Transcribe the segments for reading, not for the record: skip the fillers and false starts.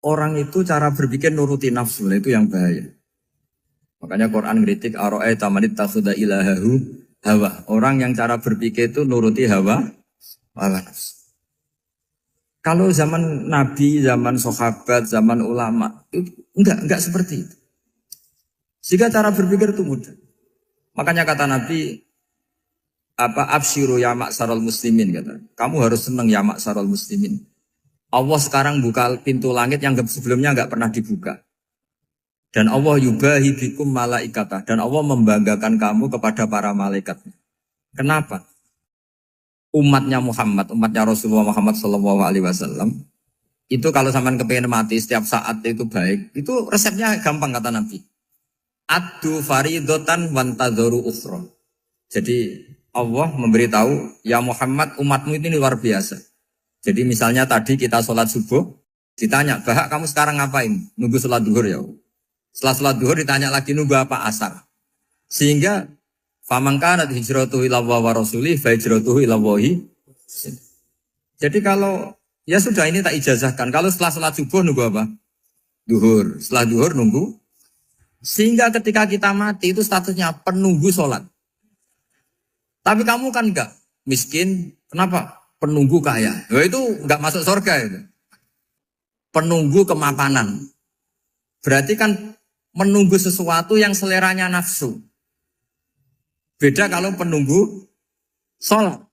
orang itu cara berpikir nuruti nafsu, itu yang bahaya. Makanya Quran ngeritik ara'aita man ittakhadha ilahahu hawa. Orang yang cara berpikir itu nuruti hawa nafsu. Kalau zaman Nabi, zaman sahabat, zaman ulama, itu enggak seperti itu. Sehingga cara berpikir itu mudah. Makanya kata Nabi, absyiru ya ma'syaral muslimin, kata. Kamu harus senang ya ma'syaral muslimin. Allah sekarang buka pintu langit yang sebelumnya enggak pernah dibuka. Dan Allah yubahi bikum malaikatah. Dan Allah membanggakan kamu kepada para malaikat. Kenapa? Umatnya Muhammad, umatnya Rasulullah Muhammad SAW, itu kalau sampean kepengen mati setiap saat itu baik, itu resepnya gampang kata Nabi. Addu faridotan wantadzoru ukhra. Jadi Allah memberitahu, ya Muhammad, umatmu ini luar biasa. Jadi misalnya tadi kita sholat subuh, ditanya, Bahak kamu sekarang ngapain? Nunggu sholat duhur ya. Setelah sholat duhur ditanya lagi nunggu apa asar. Sehingga faman kanat hijratuhu ila Allah wa rasulih fa hijratuhu ila Allah. Jadi kalau ya sudah ini tak ijazahkan. Kalau setelah sholat subuh nunggu apa? Duhur. Setelah duhur nunggu. Sehingga ketika kita mati itu statusnya penunggu sholat. Tapi kamu kan enggak miskin. Kenapa? Penunggu kaya. Ya itu enggak masuk surga itu. Penunggu kemapanan. Berarti kan menunggu sesuatu yang seleranya nafsu. Beda kalau penunggu sholat.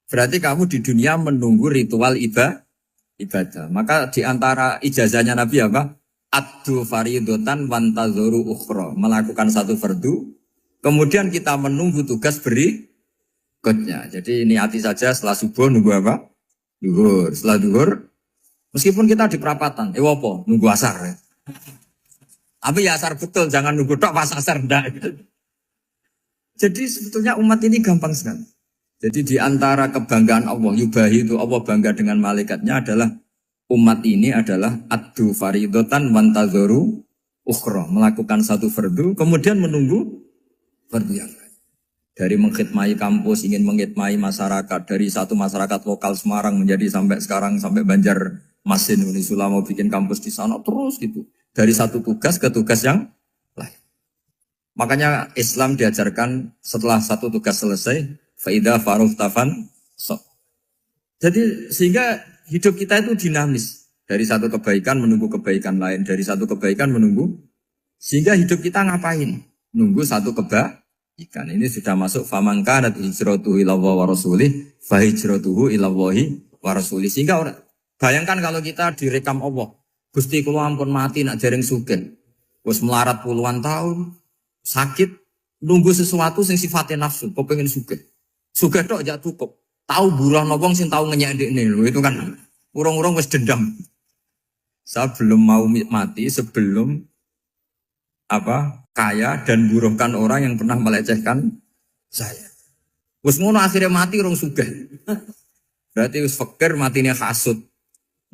Berarti kamu di dunia menunggu ritual ibadah. Maka di antara ijazahnya Nabi apa? Addu faridotan wantadzoru ukhra. Melakukan satu fardu. Kemudian kita menunggu tugas berikutnya. Jadi niati saja setelah subuh nunggu apa? Duhur. Setelah duhur, meskipun kita di perapatan. Apa? Nunggu asar. Ya. Tapi ya asar betul. Jangan nunggu tok pas asar. Enggak. Jadi sebetulnya umat ini gampang sekali. Jadi di antara kebanggaan Allah, yubahi itu Allah bangga dengan malaikatnya adalah umat ini adalah addu faridotan wantadzoru ukhra. Melakukan satu fardu, kemudian menunggu fardu yang lain. Dari mengkhidmati kampus, ingin mengkhidmati masyarakat. Dari satu masyarakat lokal Semarang menjadi sampai sekarang, sampai Banjarmasin. Unisula mau bikin kampus di sana, terus gitu. Dari satu tugas ke tugas yang lain. Makanya Islam diajarkan setelah satu tugas selesai, faida faruh tafan sok. Jadi sehingga hidup kita itu dinamis. Dari satu kebaikan menunggu kebaikan lain, dari satu kebaikan menunggu. Sehingga hidup kita ngapain? Nunggu satu kebaikan. Ini sudah masuk faman kanat hijratuhu ila Allah wa rasulih, fa hijratuhu ila Allah wa rasulih. Sehingga bayangkan kalau kita direkam Allah, Gusti kula ampun mati nak jaring sugih. Wis melarat puluhan tahun. Sakit, nunggu sesuatu yang sifatnya nafsu, kau pengen sugih. Sugih tok jak cukup. Tahu buruh wong sing tahu ngenyek ndekne lho, itu kan urung-urung wis dendam. Saya belum mau mati sebelum kaya dan buruhkan orang yang pernah melecehkan saya. Wis ngono akhirnya mati urung sugih. Berarti wis fakir matine hasud.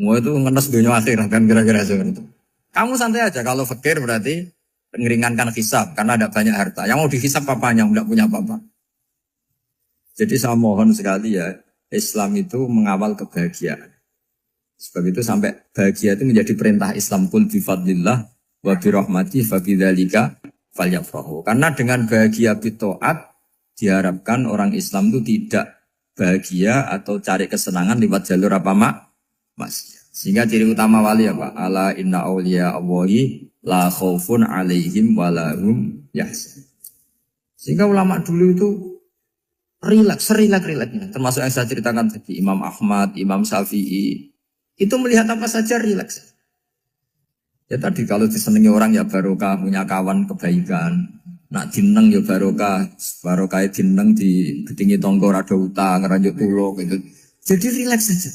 Mau itu ngenes dunia akhirat kan kira-kira seperti itu. Kamu santai aja kalau fakir berarti meringankan hisab karena ada banyak harta. Yang mau dihisab papanya enggak punya apa-apa. Jadi saya mohon sekali ya, Islam itu mengawal kebahagiaan. Sebab itu sampai bahagia itu menjadi perintah Islam, qul bi fadlillah wa bi rahmati fa bidzalika falyafrahu. Karena dengan bahagia bi taat diharapkan orang Islam itu tidak bahagia atau cari kesenangan lewat jalur apa maksiat. Sehingga ciri utama wali apa? Ala inna auliya Allahi la khaufun alaihim walahum yahzanun. Sehingga ulama dulu itu rileks-rileksnya. Termasuk yang saya ceritakan tadi, Imam Ahmad, Imam Syafi'i. Itu melihat apa saja rileks. Ya tadi kalau disenangi orang ya barokah, punya kawan kebaikan. Nak dineng ya barokah dineng di gedingi tonggo rada utang, ngeranjuk tulo gitu. Jadi rileks saja.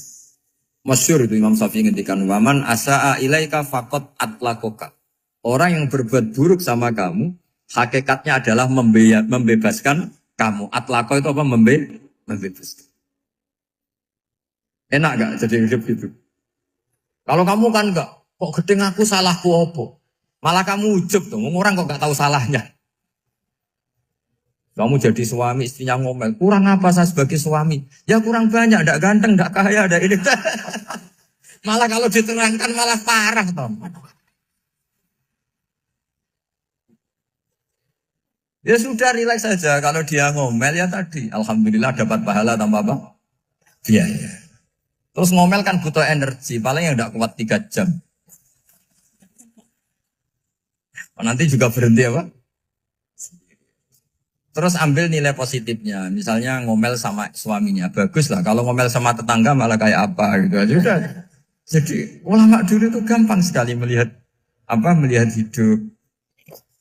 Masyhur itu Imam Syafi'i ngendikan waman asaa ilaika faqat atlakoka. Orang yang berbuat buruk sama kamu, hakikatnya adalah membebaskan kamu. Atlako itu apa? Membebaskan. Enak gak jadi hidup gitu? Kalau kamu kan enggak, kok gedeng aku salahku apa? Malah kamu ujub tuh, orang kok gak tahu salahnya. Kamu jadi suami, istrinya ngomel, kurang apa saya sebagai suami? Ya kurang banyak, enggak ganteng, enggak kaya, enggak ini. Malah kalau diterangkan malah parah toh. Ya sudah rileks saja. Kalau dia ngomel ya tadi, alhamdulillah dapat pahala tanpa apa? Biaya. Terus ngomel kan butuh energi, paling yang tidak kuat 3 jam. Nanti juga berhenti apa? Terus ambil nilai positifnya. Misalnya ngomel sama suaminya, bagus lah. Kalau ngomel sama tetangga malah kayak apa gitu aja udah. Jadi ulama dulu itu gampang sekali melihat melihat hidup.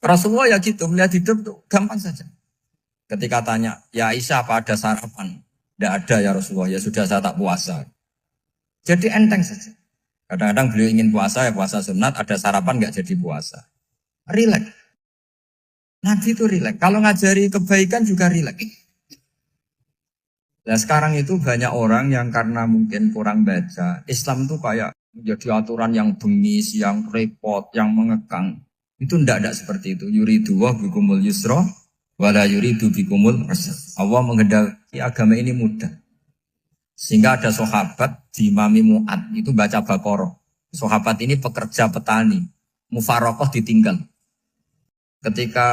Rasulullah ya gitu, melihat hidup tuh gampang saja. Ketika tanya, ya Aisyah apa ada sarapan? Tidak ada ya Rasulullah, ya sudah saya tak puasa. Jadi enteng saja. Kadang-kadang beliau ingin puasa, ya puasa sunat, ada sarapan nggak jadi puasa. Rileks. Nabi itu rileks. Kalau ngajari kebaikan juga rileks. Nah sekarang itu banyak orang yang karena mungkin kurang baca, Islam itu kayak menjadi aturan yang bengis, yang repot, yang mengekang. Itu tidak seperti itu. Yuridu wa bikumul yusra wala yuridu bikumul usra. Allah menghendaki agama ini mudah. Sehingga ada sahabat di Imami Mu'ad itu baca Baqarah. Sahabat ini pekerja petani. Mufarokoh ditinggal. Ketika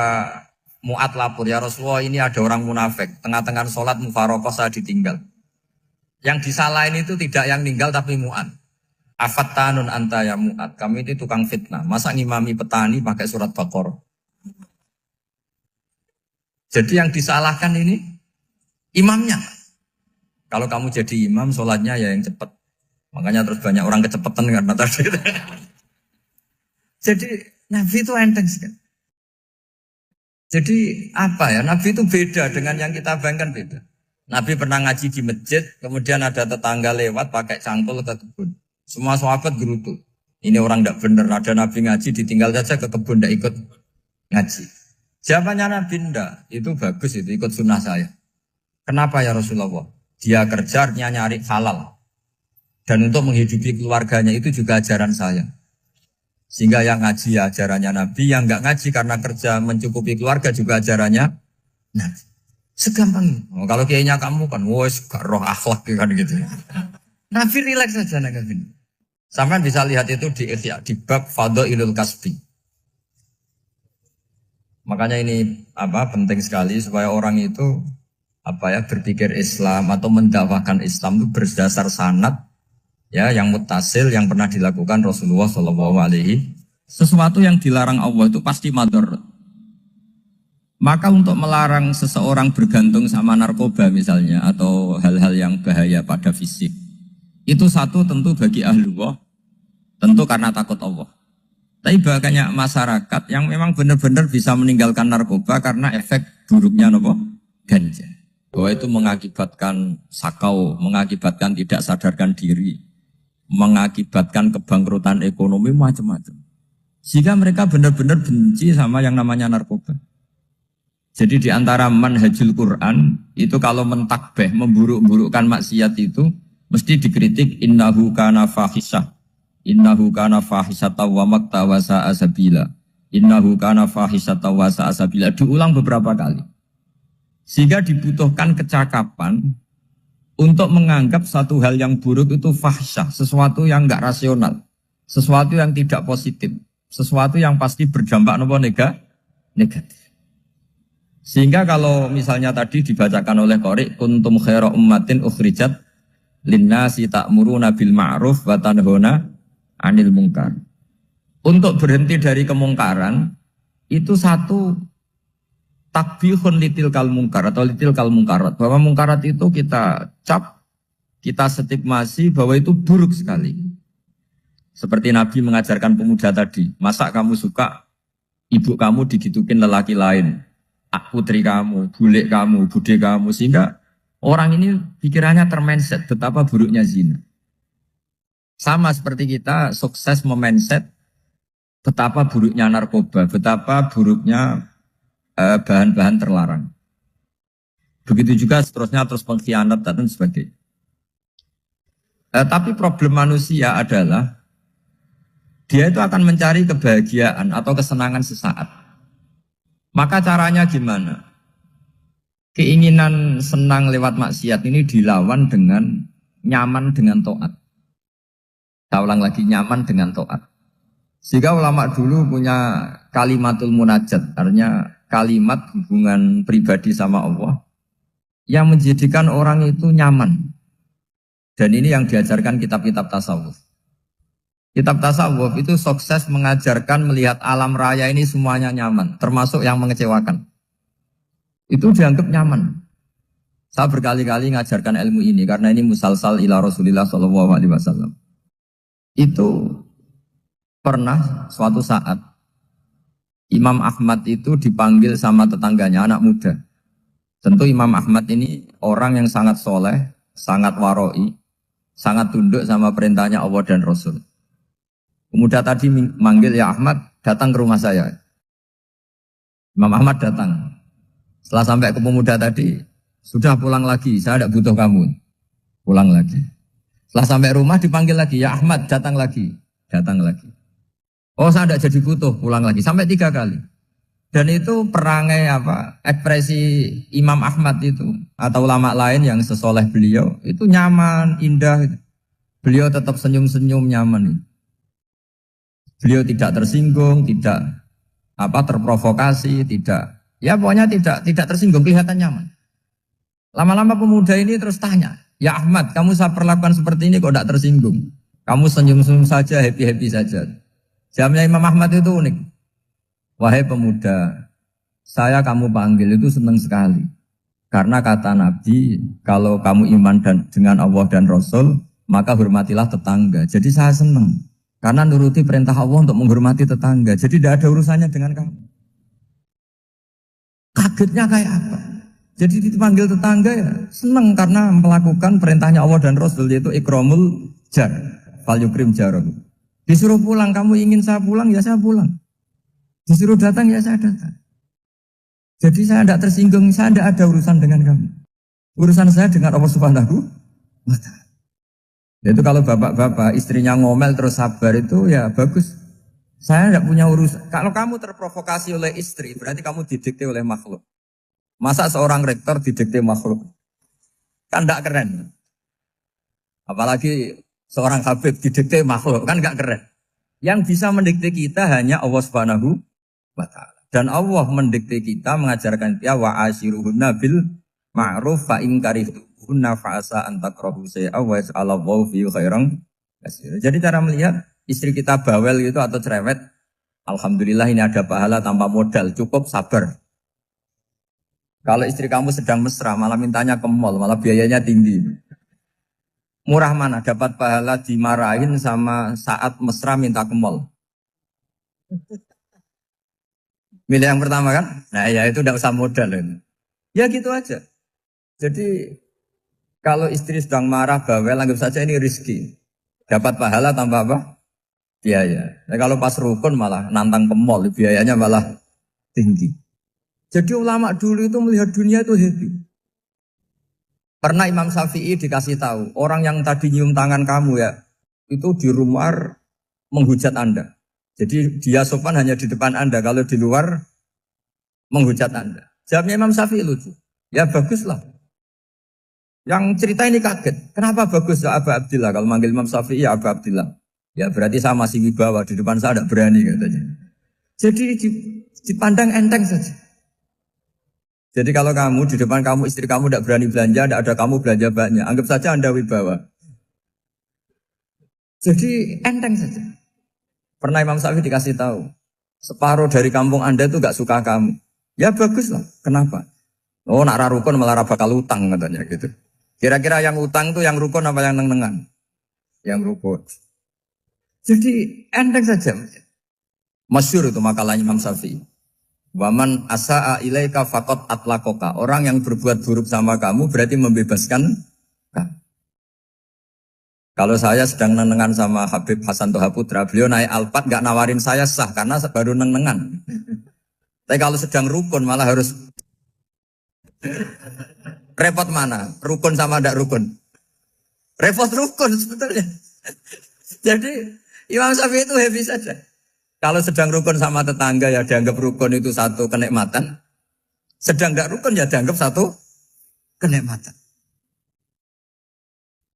Mu'ad lapor, ya Rasulullah ini ada orang munafik. Tengah-tengah sholat mufarokoh saya ditinggal. Yang disalahin itu tidak yang ninggal tapi Mu'ad. Afattanun anta ya Mu'ad. Kami itu tukang fitnah. Masa ngimami petani pakai surat Baqarah? Jadi yang disalahkan ini imamnya. Kalau kamu jadi imam, sholatnya ya yang cepat. Makanya terus banyak orang kecepatan karena tadi. Jadi Nabi itu enteng sekali. Jadi apa ya? Nabi itu beda dengan yang kita bayangkan beda. Nabi pernah ngaji di masjid, kemudian ada tetangga lewat pakai cangkul ke kebun. Semua sahabat gerutu. Ini orang tidak benar. Ada Nabi ngaji ditinggal saja ke kebun, tidak ikut ngaji. Jawabannya Nabi tidak. Itu bagus itu ikut sunnah saya. Kenapa ya Rasulullah? Dia kerjanya nyari halal. Dan untuk menghidupi keluarganya itu juga ajaran saya. Sehingga yang ngaji ya ajarannya Nabi, yang nggak ngaji karena kerja mencukupi keluarga juga ajarannya Nabi. Segampang itu. Oh, kalau kayaknya kamu kan, wes gak roh akhlak kan gitu. Nabi rileks saja Nabi. Sampai bisa lihat itu di Ihya, di bab Fadhailul Kasbi. Makanya ini penting sekali supaya orang itu berpikir Islam atau mendakwakan Islam itu berdasar sanad ya yang muttasil yang pernah dilakukan Rasulullah SAW. Sesuatu yang dilarang Allah itu pasti madharat. Maka untuk melarang seseorang bergantung sama narkoba misalnya atau hal-hal yang bahaya pada fisik, itu satu tentu bagi ahlullah, tentu karena takut Allah. Tapi banyak masyarakat yang memang benar-benar bisa meninggalkan narkoba karena efek buruknya ganja. Bahwa itu mengakibatkan sakau, mengakibatkan tidak sadarkan diri, mengakibatkan kebangkrutan ekonomi macam-macam. Sehingga mereka benar-benar benci sama yang namanya narkoba. Jadi di antara manhajul Quran itu kalau mentakbih, memburuk-burukkan maksiat itu mesti dikritik innahu kana fahisyah. Innahu kana fahisyata wa maqta wa sa'a sabila. Innahu kana fahisyata wa sa'a sabila. Diulang beberapa kali. Sehingga dibutuhkan kecakapan untuk menganggap satu hal yang buruk itu fahisyah, sesuatu yang enggak rasional, sesuatu yang tidak positif, sesuatu yang pasti berdampak negatif. Sehingga kalau misalnya tadi dibacakan oleh Qori, kuntum khaira ummatin ukhrijat linnasi ta'muruna bil ma'ruf wa tanhauna 'anil munkar. Untuk berhenti dari kemungkaran itu satu takbihun litilkal munkar atau litilkal mungkarat, bahwa mungkarat itu kita cap, kita stigmasi bahwa itu buruk sekali. Seperti Nabi mengajarkan pemuda tadi, masa kamu suka ibu kamu digitukin lelaki lain, putri kamu, bule kamu, bude kamu, sehingga orang ini pikirannya termindset betapa buruknya zina. Sama seperti kita sukses memindset betapa buruknya narkoba, betapa buruknya bahan-bahan terlarang. Begitu juga seterusnya terus pengkhianat dan sebagainya. Tapi problem manusia adalah dia itu akan mencari kebahagiaan atau kesenangan sesaat. Maka caranya gimana? Keinginan senang lewat maksiat ini dilawan dengan nyaman dengan taat. Saya ulang lagi, nyaman dengan taat. Sehingga ulama dulu punya kalimatul munajat, artinya kalimat hubungan pribadi sama Allah yang menjadikan orang itu nyaman. Dan ini yang diajarkan kitab-kitab tasawuf. Kitab tasawuf itu sukses mengajarkan melihat alam raya ini semuanya nyaman, termasuk yang mengecewakan. Itu dianggap nyaman. Saya berkali-kali mengajarkan ilmu ini karena ini musalsal ila Rasulillah SAW. Itu pernah suatu saat Imam Ahmad itu dipanggil sama tetangganya, anak muda. Tentu Imam Ahmad ini orang yang sangat soleh, sangat waroi, sangat tunduk sama perintahnya Allah dan Rasul. Pemuda tadi manggil, ya Ahmad, datang ke rumah saya. Imam Ahmad datang. Setelah sampai ke pemuda tadi, sudah pulang lagi, saya tidak butuh kamu. Pulang lagi. Setelah sampai rumah dipanggil lagi, ya Ahmad, datang lagi. Datang lagi. Oh, saya tidak jadi butuh, pulang lagi. Sampai 3 kali. Dan itu perangai ekspresi Imam Ahmad itu atau ulama lain yang sesoleh beliau itu nyaman, indah. Beliau tetap senyum-senyum nyaman. Beliau tidak tersinggung, tidak terprovokasi, tidak. Ya pokoknya tidak tersinggung, kelihatan nyaman. Lama-lama pemuda ini terus tanya, ya Ahmad, kamu saya perlakukan seperti ini kok tidak tersinggung? Kamu senyum-senyum saja, happy-happy saja. Jawabnya Imam Ahmad itu unik. Wahai pemuda, saya kamu panggil itu senang sekali. Karena kata Nabi, kalau kamu iman dengan Allah dan Rasul, maka hormatilah tetangga. Jadi saya senang. Karena nuruti perintah Allah untuk menghormati tetangga. Jadi tidak ada urusannya dengan kamu. Kagetnya kayak apa? Jadi dipanggil tetangga ya senang karena melakukan perintahnya Allah dan Rasul, yaitu ikramul jar, fal yukrim jarum. Disuruh pulang, kamu ingin saya pulang, ya saya pulang. Disuruh datang, ya saya datang. Jadi saya tidak tersinggung, saya tidak ada urusan dengan kamu. Urusan saya dengan Allah Subhanahu wa Ta'ala. Itu kalau bapak-bapak istrinya ngomel terus sabar itu ya bagus. Saya tidak punya urusan. Kalau kamu terprovokasi oleh istri, berarti kamu didikte oleh makhluk. Masa seorang rektor didikte makhluk? Kan tidak keren. Apalagi seorang Habib didikte makhluk, kan gak keren. Yang bisa mendikte kita hanya Allah Subhanahu wa Ta'ala. Dan Allah mendikte kita, mengajarkan kita wa ashiruhunna bil ma'ruf fa in karihtuhunna fa asa an takrahu shay'a wa yaj'alallahu fi khairan katsira. Jadi cara melihat istri kita bawel gitu atau cerewet, alhamdulillah ini ada pahala tanpa modal, cukup sabar. Kalau istri kamu sedang mesra, malah mintanya ke mall, malah biayanya tinggi. Murah mana dapat pahala dimarahin sama saat mesra minta ke mall? Milih yang pertama kan? Nah ya itu tidak usah modal. Ya gitu aja. Jadi kalau istri sedang marah bawel, anggap saja ini rezeki. Dapat pahala tanpa apa? Biaya. Nah, kalau pas rukun malah nantang ke mall, biayanya malah tinggi. Jadi ulama dulu itu melihat dunia itu happy. Pernah Imam Syafi'i dikasih tahu, orang yang tadi nyium tangan kamu ya, itu di rumah menghujat Anda. Jadi dia sopan hanya di depan Anda, kalau di luar menghujat Anda. Jawabnya Imam Syafi'i lucu. Ya baguslah. Yang cerita ini kaget. Kenapa bagus ya Aba Abdillah? Kalau manggil Imam Syafi'i ya Aba Abdillah. Ya berarti saya masih wibawa, di depan saya tidak berani katanya. Jadi dipandang enteng saja. Jadi kalau kamu di depan kamu istri kamu tidak berani belanja, tidak ada kamu belanja banyak, anggap saja Anda wibawa. Jadi enteng saja. Pernah Imam Syafi'i dikasih tahu, separuh dari kampung Anda itu gak suka kamu. Ya baguslah. Kenapa? Oh nak rukun malah bakal utang katanya gitu. Kira-kira yang utang itu yang rukun apa yang neng-nengan? Yang rukun. Jadi enteng saja. Masyhur itu makalahnya Imam Syafi'i. Waman asa'a ilaika faqad atlaqaka. Orang yang berbuat buruk sama kamu berarti membebaskan kamu. Kalau saya sedang nenengan sama Habib Hasan Toha Putra, beliau naik Alphard gak nawarin saya sah karena baru nenengan. Tapi kalau sedang rukun malah harus repot mana? Rukun sama ndak rukun? Repot rukun sebetulnya. Jadi Imam Syafi'i itu happy saja. Kalau sedang rukun sama tetangga ya dianggap rukun itu satu kenikmatan. Sedang tidak rukun ya dianggap satu kenikmatan.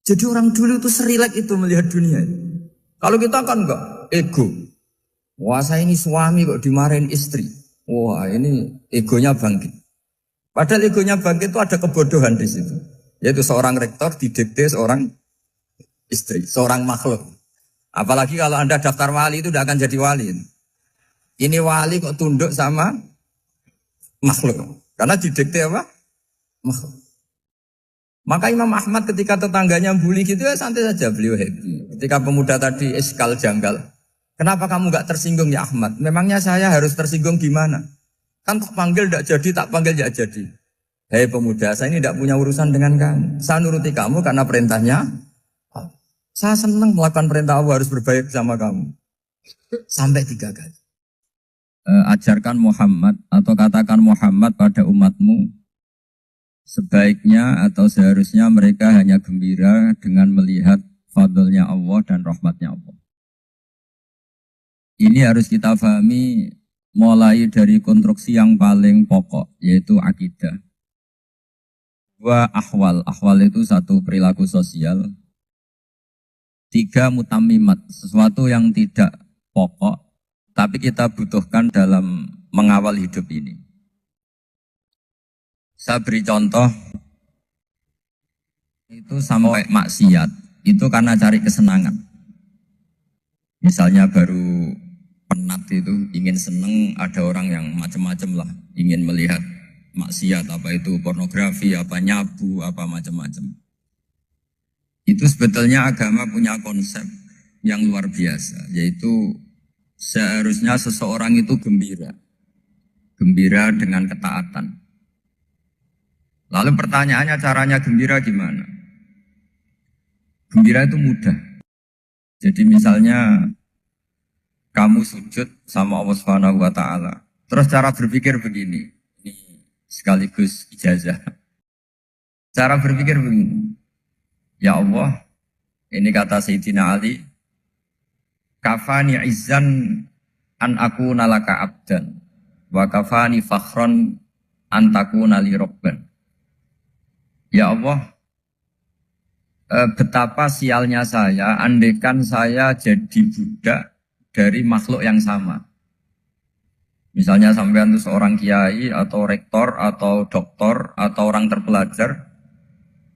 Jadi orang dulu itu serilek itu melihat dunia. Kalau kita kan enggak, ego. Wah saya ini suami kok dimarahin istri. Wah ini egonya bangkit. Padahal egonya bangkit itu ada kebodohan di situ. Yaitu seorang rektor didikte seorang istri, seorang makhluk. Apalagi kalau Anda daftar wali itu tidak akan jadi wali. Ini wali kok tunduk sama makhluk. Karena didikte apa? Makhluk. Maka Imam Ahmad ketika tetangganya bully gitu ya santai saja, beliau happy. Ketika pemuda tadi eskal janggal, kenapa kamu gak tersinggung ya Ahmad? Memangnya saya harus tersinggung gimana? Kan tak panggil tidak jadi, tak panggil tidak jadi. Hei pemuda, saya ini tidak punya urusan dengan kamu. Saya nuruti kamu karena perintahnya. Saya senang melakukan perintah Allah, harus berbaik sama kamu. Sampai 3 kali. Ajarkan Muhammad atau katakan Muhammad pada umatmu. Sebaiknya atau seharusnya mereka hanya gembira dengan melihat fadlnya Allah dan rahmatnya Allah. Ini harus kita pahami mulai dari konstruksi yang paling pokok, yaitu akidah. 2 ahwal. Ahwal itu 1 perilaku sosial. 3 mutamimat, sesuatu yang tidak pokok, tapi kita butuhkan dalam mengawal hidup ini. Saya beri contoh, itu sama maksiat, itu karena cari kesenangan. Misalnya baru penat itu, ingin seneng, ada orang yang macam-macam lah, ingin melihat maksiat, apa itu pornografi, apa nyabu, apa macam-macam. Itu sebetulnya agama punya konsep yang luar biasa, yaitu seharusnya seseorang itu gembira. Gembira dengan ketaatan. Lalu pertanyaannya caranya gembira gimana? Gembira itu mudah. Jadi misalnya kamu sujud sama Allah Subhanahu wa taala. Terus cara berpikir begini. Ini sekaligus ijazah. Cara berpikir begini. Ya Allah, ini kata Sayyidina Ali, kafani izzan an akuna laka abdan wa kafani fakhron an takuna li rabban. Ya Allah, betapa sialnya saya andaikan saya jadi budak dari makhluk yang sama. Misalnya sampean itu seorang kiai atau rektor atau doktor atau orang terpelajar,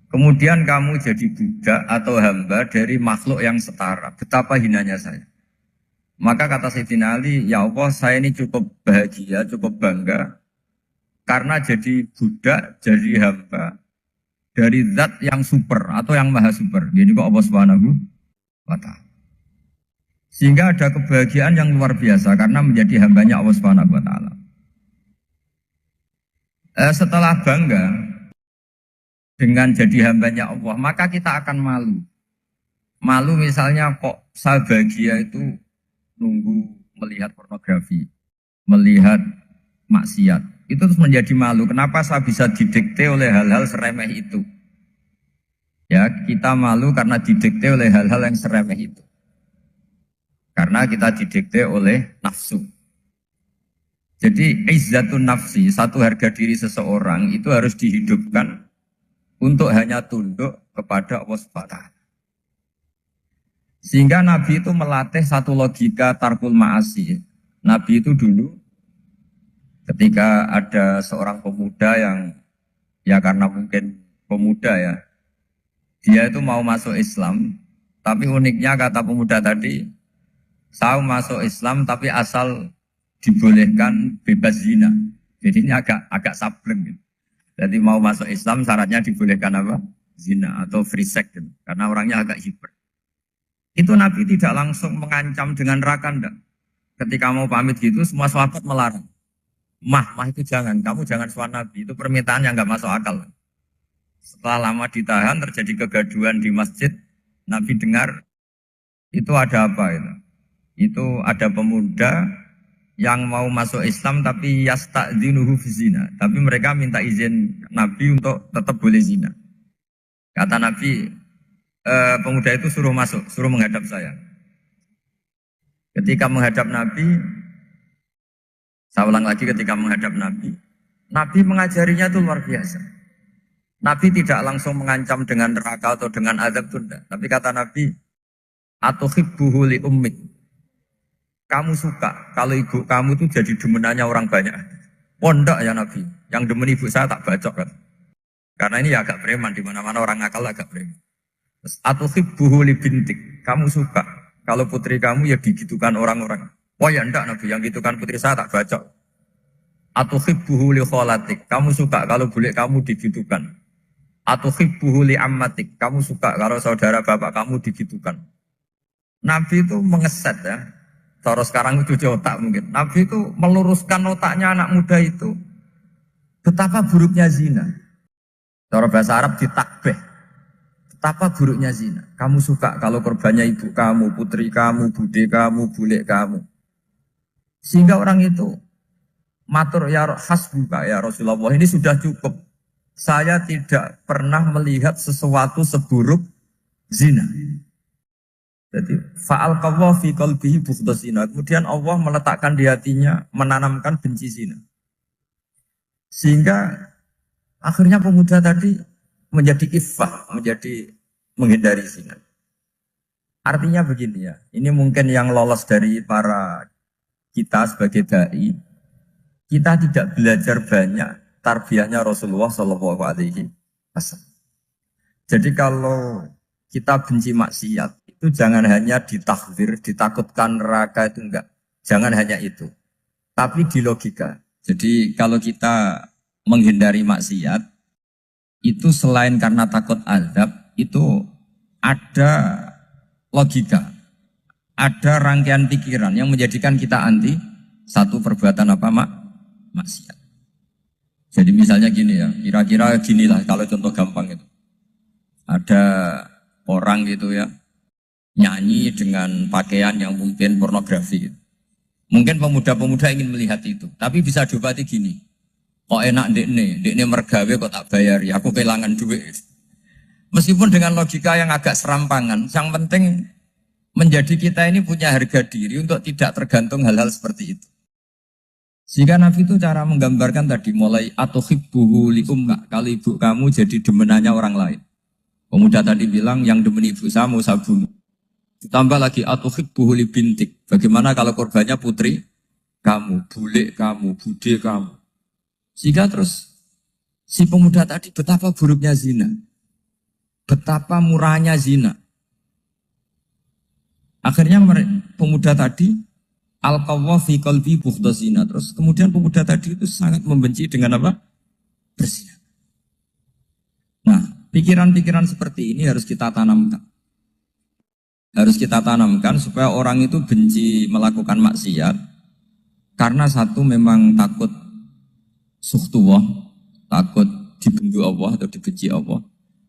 kemudian kamu jadi budak atau hamba dari makhluk yang setara. Betapa hinanya saya. Maka kata Sayyidina Ali, ya Allah saya ini cukup bahagia, cukup bangga karena jadi budak, jadi hamba dari zat yang super atau yang maha super. Jadi kok Allah Subhanahu wa ta'ala. Sehingga ada kebahagiaan yang luar biasa karena menjadi hambanya Allah Subhanahu wa ta'ala. Setelah bangga dengan jadi hambanya Allah, maka kita akan malu. Malu misalnya kok saya bahagia itu nunggu melihat pornografi, melihat maksiat. Itu terus menjadi malu. Kenapa saya bisa didikte oleh hal-hal seremeh itu? Ya, kita malu karena didikte oleh hal-hal yang seremeh itu. Karena kita didikte oleh nafsu. Jadi izzatun nafsi, satu harga diri seseorang itu harus dihidupkan untuk hanya tunduk kepada Allah SWT. Sehingga Nabi itu melatih satu logika tarkul ma'asi. Nabi itu dulu ketika ada seorang pemuda yang ya karena mungkin pemuda ya, dia itu mau masuk Islam, tapi uniknya kata pemuda tadi, saya masuk Islam tapi asal dibolehkan bebas zina. Jadi ini agak sableng gitu. Jadi mau masuk Islam syaratnya dibolehkan apa? Zina atau free sex gitu. Karena orangnya agak hiper. Itu Nabi tidak langsung mengancam dengan neraka enggak. Ketika mau pamit gitu semua sahabat melarang. Mah itu jangan, kamu jangan suan Nabi, itu permintaan yang nggak masuk akal. Setelah lama ditahan, terjadi kegaduhan di masjid, Nabi dengar, itu ada apa itu? Itu ada pemuda yang mau masuk Islam tapi yasta'dzinuhu fi zina. Tapi mereka minta izin Nabi untuk tetap boleh zina. Kata Nabi, pemuda itu suruh masuk, suruh menghadap saya. Ketika menghadap Nabi, saya ulang lagi ketika menghadap Nabi. Nabi mengajarinya itu luar biasa. Nabi tidak langsung mengancam dengan neraka atau dengan azab tunda. Tapi kata Nabi, atuhibbuhu li ummik. Kamu suka kalau ibu kamu itu jadi demenannya orang banyak. Pondok ya Nabi, yang demen ibu saya tak bacok kan. Karena ini ya agak preman, di mana-mana orang akal agak preman. Terus atuhibbuhu li bintik. Kamu suka kalau putri kamu ya digitukan orang-orang. Oh ya enggak Nabi, yang gitukan putri saya tak bacok. Atuhibbuhu li kholatik. Kamu suka kalau bule kamu digitukan. Atuhibbuhu li ammatik. Kamu suka kalau saudara bapak kamu digitukan. Nabi itu mengeset ya. Cara sekarang itu cuci otak mungkin. Nabi itu meluruskan otaknya anak muda itu. Betapa buruknya zina. Cara bahasa Arab ditakbih. Betapa buruknya zina. Kamu suka kalau korbannya ibu kamu, putri kamu, bude kamu, bule kamu. Sehingga orang itu matur ya hasbuka ya Rasulullah, ini sudah cukup. Saya tidak pernah melihat sesuatu seburuk zina. Jadi fa'alqallahu fi qalbihi bughdha zina. Kemudian Allah meletakkan di hatinya, menanamkan benci zina. Sehingga akhirnya pemuda tadi menjadi iffah, menjadi menghindari zina. Artinya begini ya, ini mungkin yang lolos dari para kita sebagai dai, kita tidak belajar banyak tarbiyahnya Rasulullah Shallallahu Alaihi Wasallam. Jadi kalau kita benci maksiat, itu jangan hanya ditakhdir, ditakutkan neraka itu enggak. Jangan hanya itu. Tapi di logika. Jadi kalau kita menghindari maksiat, itu selain karena takut azab, itu ada logika. Ada rangkaian pikiran yang menjadikan kita anti satu perbuatan apa maksiat. Jadi misalnya gini ya, kira-kira ginilah kalau contoh gampang itu. Ada orang gitu ya, nyanyi dengan pakaian yang mungkin pornografi. Mungkin pemuda-pemuda ingin melihat itu, tapi bisa diobati gini. Kok enak dekne mergawe kok tak bayar ya, aku kehilangan duit. Meskipun dengan logika yang agak serampangan, yang penting menjadi kita ini punya harga diri untuk tidak tergantung hal-hal seperti itu. Sehingga Nabi itu cara menggambarkan tadi mulai atuhibbuhu li ummik, kalau ibu kamu jadi demenannya orang lain. Pemuda tadi bilang yang demen ibu saya mau saya bunuh. Ditambah lagi atuhibbuhu li bintik. Bagaimana kalau korbannya putri kamu, bule kamu, bude kamu. Sehingga terus si pemuda tadi betapa buruknya zina. Betapa murahnya zina. Akhirnya pemuda tadi alqawwa fi qalbi bughdha zina. Terus kemudian pemuda tadi itu sangat membenci dengan apa? Berzina. Nah, pikiran-pikiran seperti ini harus kita tanamkan. Harus kita tanamkan supaya orang itu benci melakukan maksiat. Karena satu memang takut sukhtuwah, takut dibendu Allah atau dibenci Allah.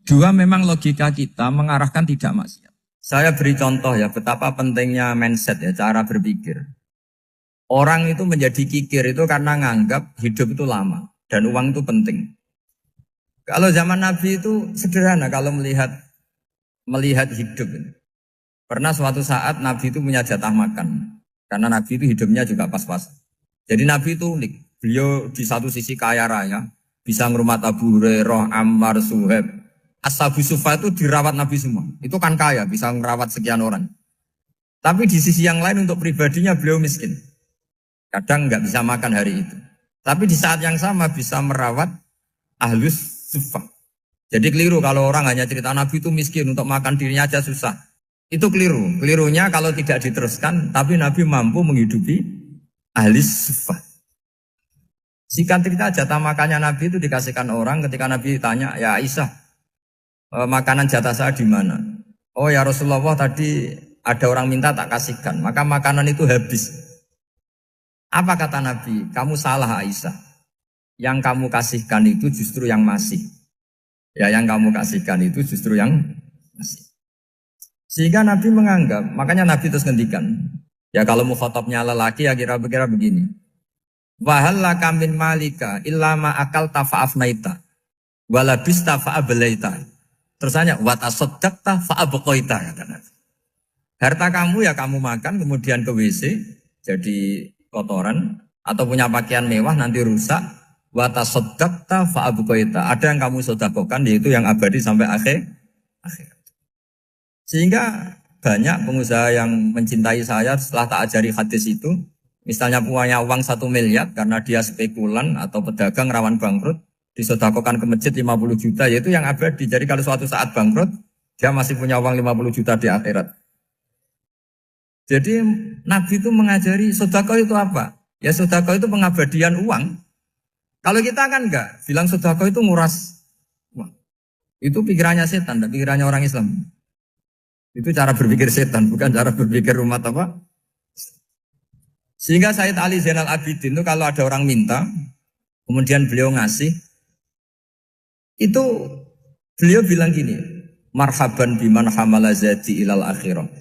Dua memang logika kita mengarahkan tidak maksiat. Saya beri contoh ya betapa pentingnya mindset ya, cara berpikir. Orang itu menjadi kikir itu karena nganggap hidup itu lama dan uang itu penting. Kalau zaman Nabi itu sederhana kalau melihat hidup. Pernah suatu saat Nabi itu punya jatah makan. Karena Nabi itu hidupnya juga pas-pas. Jadi Nabi itu unik. Beliau di satu sisi kaya raya. Bisa ngurmat Abu Hurairah, Ammar, Suhaib. Ashabu Sufa itu dirawat Nabi semua. Itu kan kaya, bisa merawat sekian orang. Tapi di sisi yang lain untuk pribadinya beliau miskin. Kadang nggak bisa makan hari itu. Tapi di saat yang sama bisa merawat Ahlus Sufa. Jadi keliru kalau orang hanya cerita Nabi itu miskin, untuk makan dirinya aja susah. Itu keliru. Kelirunya kalau tidak diteruskan, tapi Nabi mampu menghidupi Ahlus Sufa. Singkat cerita jatah makannya Nabi itu dikasihkan orang ketika Nabi tanya, ya Aisyah, makanan jatah saya di mana? Oh ya Rasulullah, tadi ada orang minta tak kasihkan, maka makanan itu habis. Apa kata Nabi? Kamu salah Aisyah. Yang kamu kasihkan itu justru yang masih. Ya yang kamu kasihkan itu justru yang masih. Sehingga Nabi menganggap, makanya Nabi terus ngendikan. Ya kalau mukhatabnya lelaki ya kira-kira begini. Wahallaka min malika illa ma akalta fa'afnaita walabista fa'ablaita. Terus tanya wa tasaddaqta fa'abqaita kata Nabi. Harta kamu ya kamu makan kemudian ke WC jadi kotoran atau punya pakaian mewah nanti rusak. Wa tasaddaqta fa'abqaita. Ada yang kamu sedekahkan yaitu yang abadi sampai akhir. Sehingga banyak pengusaha yang mencintai saya setelah tak ajari hadis itu. Misalnya punya uang 1 miliar karena dia spekulan atau pedagang rawan bangkrut, disedekahkan ke masjid 50 juta, yaitu yang abadi. Jadi kalau suatu saat bangkrut, dia masih punya uang 50 juta di akhirat. Jadi Nabi itu mengajari sedekah itu apa? Ya sedekah itu pengabadian uang. Kalau kita kan enggak, bilang sedekah itu nguras uang. Itu pikirannya setan, dan pikirannya orang Islam. Itu cara berpikir setan, bukan cara berpikir umat apa? Sehingga Sayyid Ali Zainal Abidin itu kalau ada orang minta, kemudian beliau ngasih, itu beliau bilang gini, marhaban biman hamala zati ilal akhirah.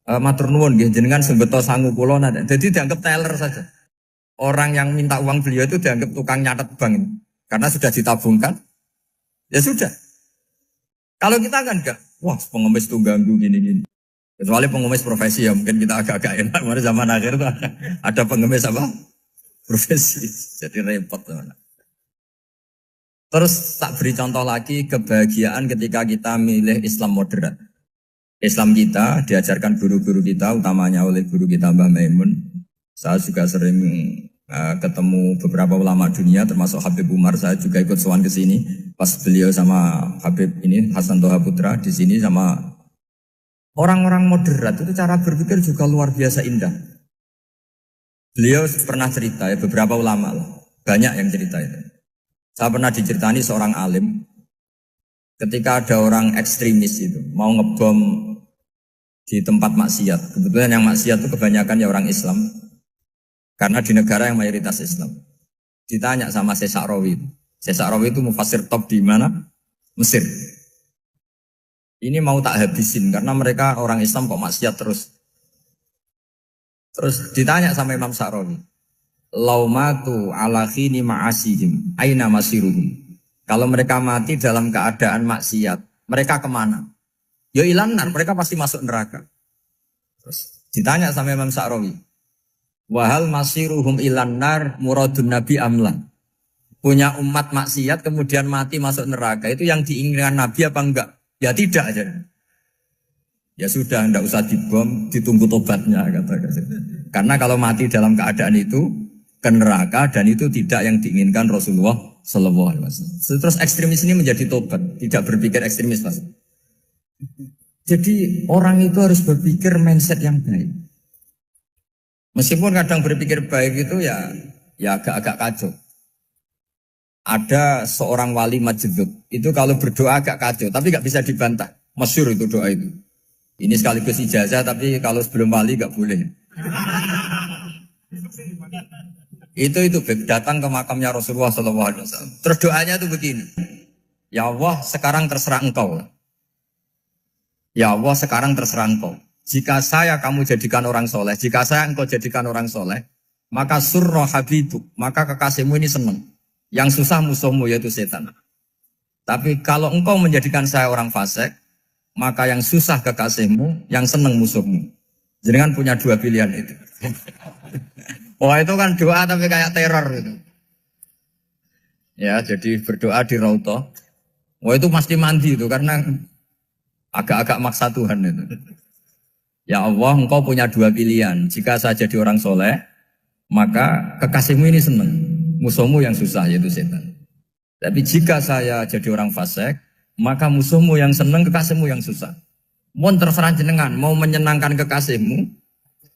Matur nuwun nggih jenengan sembeto sangu kula nada. Jadi dianggap teller saja. Orang yang minta uang beliau itu dianggap tukang nyatet bank. Karena sudah ditabungkan. Ya sudah. Kalau kita kan enggak, wah pengemis tuh ganggu gini-gini. Kecuali pengemis profesi ya mungkin kita agak-agak enak. Pada zaman akhir itu ada pengemis apa? Profesi. Jadi repot. Terus tak beri contoh lagi kebahagiaan ketika kita milih Islam moderat. Islam kita diajarkan guru-guru kita, utamanya oleh guru kita Mbah Maimun. Saya juga sering ketemu beberapa ulama dunia, termasuk Habib Umar. Saya juga ikut sowan ke sini pas beliau sama Habib ini Hasan Toha Putra di sini sama orang-orang moderat. Itu cara berpikir juga luar biasa indah. Beliau pernah cerita ya, beberapa ulama lah, banyak yang cerita itu. Saya pernah diceritani seorang alim ketika ada orang ekstremis itu mau ngebom di tempat maksiat. Kebetulan yang maksiat itu kebanyakan ya orang Islam. Karena di negara yang mayoritas Islam. Ditanya sama Syekh Sa'rawi. Syekh Sa'rawi itu mufassir top di mana? Mesir. Ini mau tak habisin karena mereka orang Islam kok maksiat terus. Terus ditanya sama Imam Sa'rawi. Laumatu ala khini ma'asihim aina masiruhum. Kalau mereka mati dalam keadaan maksiat, mereka kemana? Ya ilanar, mereka pasti masuk neraka. Terus ditanya sama Imam Sa'rawi, wahal masiruhum ilanar muradun nabi amlan. Punya umat maksiat kemudian mati masuk neraka, itu yang diinginkan Nabi apa enggak? Ya tidak aja. Ya sudah, enggak usah dibom, ditunggu tobatnya kata-kata. Karena kalau mati dalam keadaan itu ke neraka dan itu tidak yang diinginkan Rasulullah Sallallahu Alaihi Wasallam. Terus ekstremis ini menjadi tobat, tidak berpikir ekstremis mas. Jadi orang itu harus berpikir mindset yang baik. Meskipun kadang berpikir baik itu ya agak-agak kacau. Ada seorang wali majdud itu kalau berdoa agak kacau, tapi nggak bisa dibantah. Masyhur itu doa itu. Ini sekaligus ijazah, tapi kalau sebelum wali nggak boleh. Itu datang ke makamnya Rasulullah SAW. Terus doanya itu begini. Ya Allah, sekarang terserah engkau. Ya Allah, sekarang terserah engkau. Jika saya kamu jadikan orang soleh, jika saya engkau jadikan orang soleh, maka surra habibuk, maka kekasihmu ini senang. Yang susah musuhmu yaitu setan. Tapi kalau engkau menjadikan saya orang fasik, maka yang susah kekasihmu, yang senang musuhmu. Jadi kan punya dua pilihan itu. Wah itu kan doa tapi kayak teror itu. Ya jadi berdoa di Raudhah. Wah itu pasti mandi itu karena agak-agak maksa Tuhan itu. Ya Allah, engkau punya dua pilihan. Jika saya jadi orang soleh, maka kekasihmu ini senang. Musuhmu yang susah yaitu setan. Tapi jika saya jadi orang fasik, maka musuhmu yang senang, kekasihmu yang susah. Mohon terserah jenengan, mau menyenangkan kekasihmu,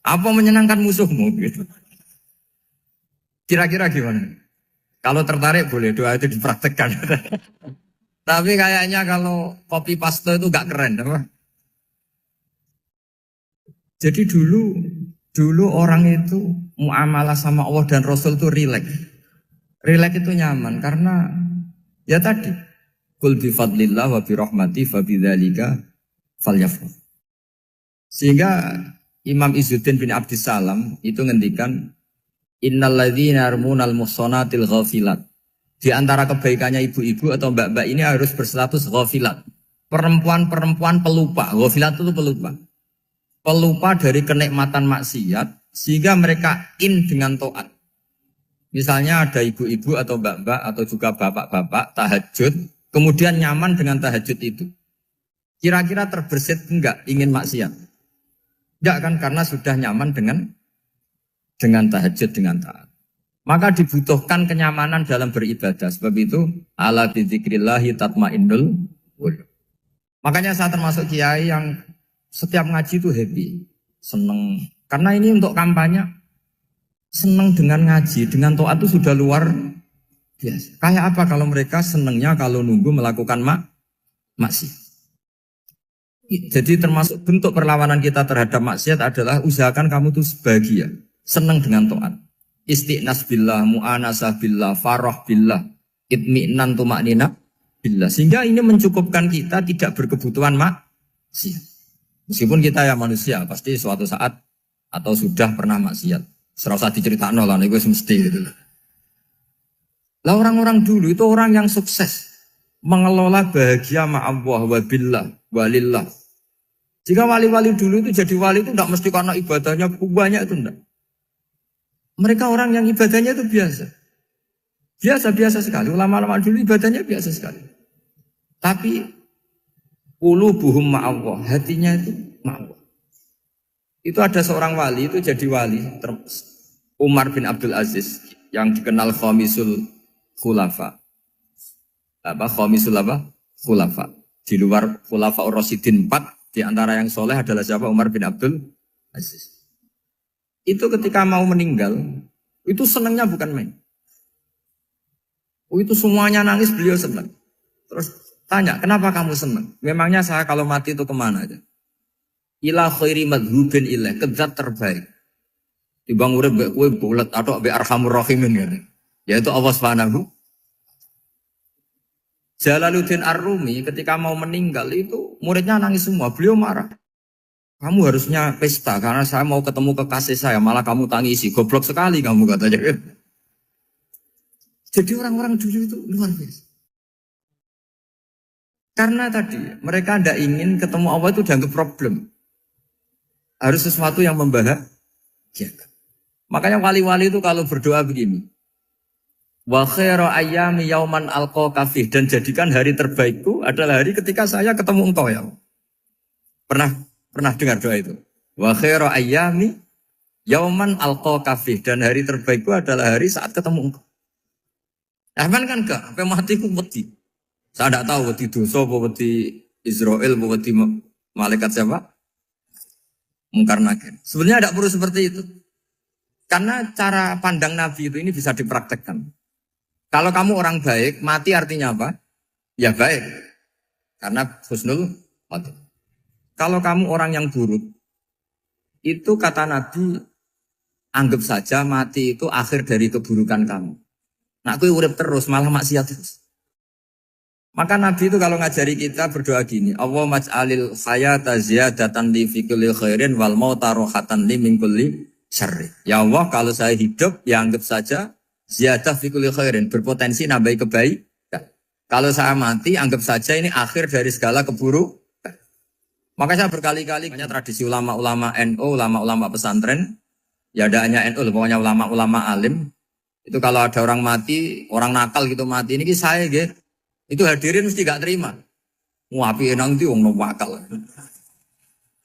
apa menyenangkan musuhmu gitu. Kira-kira gimana? Kalau tertarik boleh doa itu dipraktekkan. Tapi kayaknya kalau copy paste itu gak keren, apa? Jadi dulu orang itu muamalah sama Allah dan Rasul itu rileks. Rileks itu nyaman karena ya tadi qul bi fadlillah wa bi rahmati fa bidzalika falyafrah. Sehingga Imam Izzuddin bin Abdissalam itu ngendikan innal ladzina yarmunal muhsanatil ghafilat. Di antara kebaikannya ibu-ibu atau mbak-mbak ini harus berstatus ghafilat. Perempuan-perempuan pelupa. Ghafilat itu pelupa. Pelupa dari kenikmatan maksiat sehingga mereka dengan taat. Misalnya ada ibu-ibu atau mbak-mbak atau juga bapak-bapak tahajud, kemudian nyaman dengan tahajud itu. Kira-kira terbersit enggak ingin maksiat? Enggak kan, karena sudah nyaman dengan tahajud, dengan taat. Maka dibutuhkan kenyamanan dalam beribadah. Sebab itu ala bidzikrillahi tatmainnul qulub. Makanya saya termasuk kiai yang setiap ngaji itu happy, seneng. Karena ini untuk kampanye, seneng dengan ngaji, dengan taat itu sudah luar biasa. Kayak apa kalau mereka senengnya kalau nunggu melakukan maksiat. Jadi termasuk bentuk perlawanan kita terhadap maksiat adalah usahakan kamu tuh bahagia, seneng dengan taat. Istiqnas billah, mu'anasah billah, farah billah, itmi'nan tumaknina billah. Sehingga ini mencukupkan kita tidak berkebutuhan maksiat. Meskipun kita ya manusia, pasti suatu saat atau sudah pernah maksiat. Serasa diceritakan lah, itu mesti gitu. Lah orang-orang dulu itu orang yang sukses mengelola bahagia ma'allah wa billah walillah. Jika wali-wali dulu itu jadi wali itu tidak mesti karena ibadahnya banyak, itu enggak. Mereka orang yang ibadahnya itu biasa. Biasa-biasa sekali. Ulama-ulama dulu ibadahnya biasa sekali. Tapi qulubuhum ma'allah, hatinya itu ma'allah. Itu ada seorang wali, itu jadi wali, Umar bin Abdul Aziz, yang dikenal khamisul khulafa. Khamisul khulafa. Di luar khulafa Ar-Rasyidin 4, di antara yang soleh adalah siapa? Umar bin Abdul Aziz. Itu ketika mau meninggal, itu senangnya bukan main. Itu semuanya nangis, beliau senang. Terus tanya, kenapa kamu senang? Memangnya saya kalau mati itu kemana aja? Ila khairi madhubin ilah, ke zat terbaik. Dibang urip mbek kowe bulet atau mbek arhamur rahimin kan. Yaitu Allah Subhanahu. Jalaluddin Ar-Rumi ketika mau meninggal itu muridnya nangis semua, beliau marah. Kamu harusnya pesta karena saya mau ketemu kekasih saya, malah kamu tangisi. Goblok sekali kamu katanya. Jadi orang-orang dulu itu luar biasa. Karena tadi mereka tidak ingin ketemu Allah itu dianggap problem. Harus sesuatu yang membahagiakan. Makanya wali-wali itu kalau berdoa begini. Wa khairu ayyami yauman alqa fih, dan jadikan hari terbaikku adalah hari ketika saya ketemu engkau ya. Pernah dengar doa itu? Wa khairu ayyami yauman alqa fih, dan hari terbaikku adalah hari saat ketemu engkau. Aman kan enggak? Sampai mati ku wedi. Saya tidak tahu wedi dosa apa wedi Israel apa wedi malaikat siapa? Mungkar nakir. Sebenarnya tidak perlu seperti itu. Karena cara pandang Nabi itu ini bisa dipraktekkan. Kalau kamu orang baik, mati artinya apa? Ya baik. Karena husnul khotimah. Kalau kamu orang yang buruk, itu kata Nabi, anggap saja mati itu akhir dari keburukan kamu. Nah, aku urip terus, malah maksiat terus. Maka Nabi itu kalau ngajari kita berdoa gini, Allah maj'alil hayata ziyadatan li fi kulli khairin wal mauta rohatan li min kulli syarri. Ya Allah, kalau saya hidup, ya anggap saja ziyadah fi kulli khairin, berpotensi nambahi kebaikan. Kalau saya mati, anggap saja ini akhir dari segala keburukan. Maka saya berkali-kali, banyak tradisi ulama-ulama NU, ulama-ulama pesantren, ya ada hanya NU, pokoknya ulama-ulama alim, itu kalau ada orang mati, orang nakal gitu mati, ini saya gitu, itu hadirin mesti gak terima. Ngapain nanti orang nakal.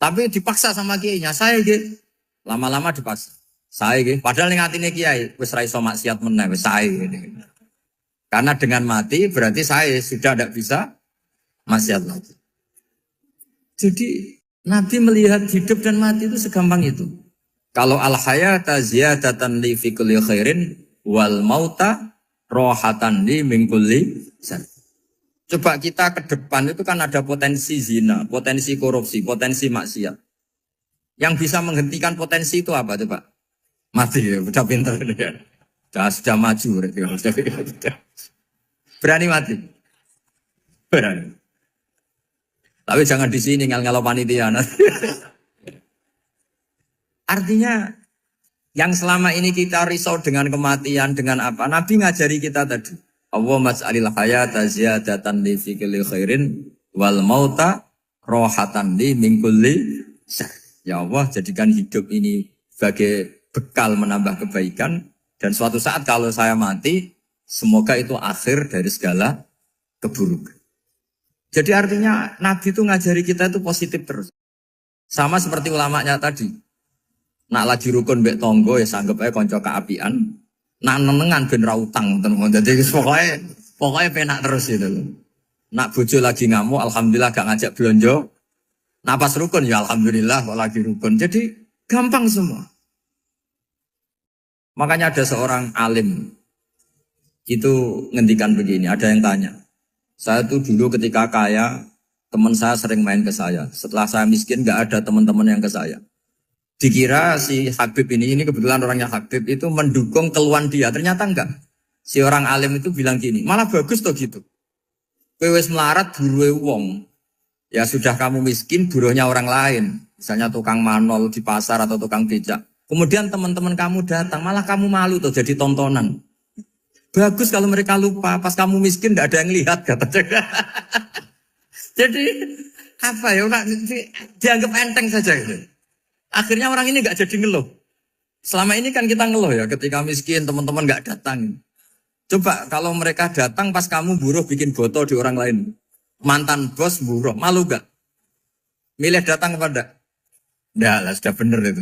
Tapi dipaksa sama kiainya, saya gitu, lama-lama dipaksa. Saya gitu, padahal ning atine kiai, wis ra iso maksiat meneh, wis saya gitu. Karena dengan mati berarti saya sudah tidak bisa maksiat lagi. Jadi Nabi melihat hidup dan mati itu segampang itu. Kalau al-hayata ziyadatan li fi kulli khairin wal mauta rohatan li min kulli syarr. Coba kita ke depan itu kan ada potensi zina, potensi korupsi, potensi maksiat. Yang bisa menghentikan potensi itu apa coba? Mati ya, udah pintar ya. Sudah maju. Berani mati? Berani. Tapi jangan di sini ngel-ngelo panitia. Artinya yang selama ini kita risau dengan kematian, dengan apa? Nabi ngajari kita tadi. Allah mas'alil hayata ziyadatan li fi kulli khairin wal mauta rohatan li min kulli syarr. Ya Allah, jadikan hidup ini sebagai bekal menambah kebaikan, dan suatu saat kalau saya mati, semoga itu akhir dari segala keburukan. Jadi artinya Nabi itu ngajari kita itu positif terus. Sama seperti ulamanya tadi. Nak lagi rukun mbek tonggo ya sanggep ae kanca keapian. Nak nenengan ben ra utang tenan. Dadi pokoknya penak terus itu. Nak bojo lagi ngamuk alhamdulillah gak ngajak blonjo. Nak pas rukun ya alhamdulillah kok lagi rukun. Jadi gampang semua. Makanya ada seorang alim itu ngendikan begini, ada yang tanya. Saya tuh dulu ketika kaya, teman saya sering main ke saya. Setelah saya miskin gak ada teman-teman yang ke saya. Dikira si Habib ini kebetulan orangnya Habib itu mendukung keluhan dia. Ternyata enggak. Si orang alim itu bilang gini, malah bagus toh gitu. Kowe wis melarat buruhe wong. Ya sudah kamu miskin buruhnya orang lain. Misalnya tukang manol di pasar atau tukang becak. Kemudian teman-teman kamu datang, malah kamu malu tuh jadi tontonan. Bagus kalau mereka lupa, pas kamu miskin tidak ada yang lihat katanya. Jadi apa ya, dianggap enteng saja gitu. Akhirnya orang ini nggak jadi ngeluh. Selama ini kan kita ngeluh ya, ketika miskin teman-teman nggak datang. Coba kalau mereka datang pas kamu buruh bikin foto di orang lain, mantan bos buruh, malu gak? Milih datang kepada? Nggak lah, sudah bener itu.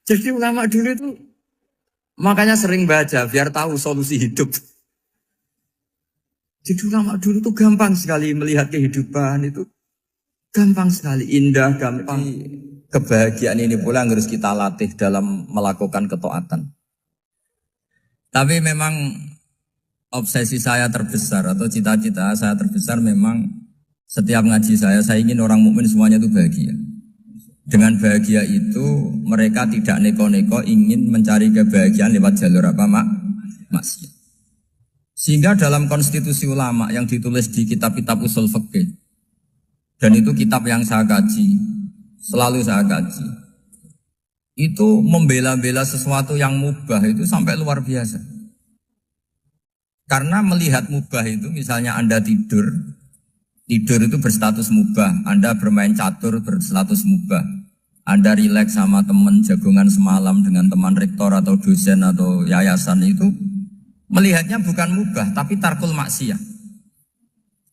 Jadi ulama dulu itu makanya sering baca biar tahu solusi hidup. Jadi ulama dulu itu gampang sekali melihat kehidupan itu. Gampang sekali, indah, gampang. Kebahagiaan ini pula yang harus kita latih dalam melakukan ketaatan. Tapi memang obsesi saya terbesar atau cita-cita saya terbesar memang setiap ngaji saya ingin orang mukmin semuanya itu bahagia. Dengan bahagia itu mereka tidak neko-neko ingin mencari kebahagiaan lewat jalur apa maksiat. Sehingga dalam konstitusi ulama yang ditulis di kitab-kitab usul fikih, dan itu kitab yang saya kaji, selalu saya kaji, itu membela-bela sesuatu yang mubah itu sampai luar biasa. Karena melihat mubah itu, misalnya Anda tidur itu berstatus mubah, Anda bermain catur berstatus mubah, Anda rileks sama teman jagongan semalam dengan teman rektor atau dosen atau yayasan itu, melihatnya bukan mubah, tapi tarkul maksiyah.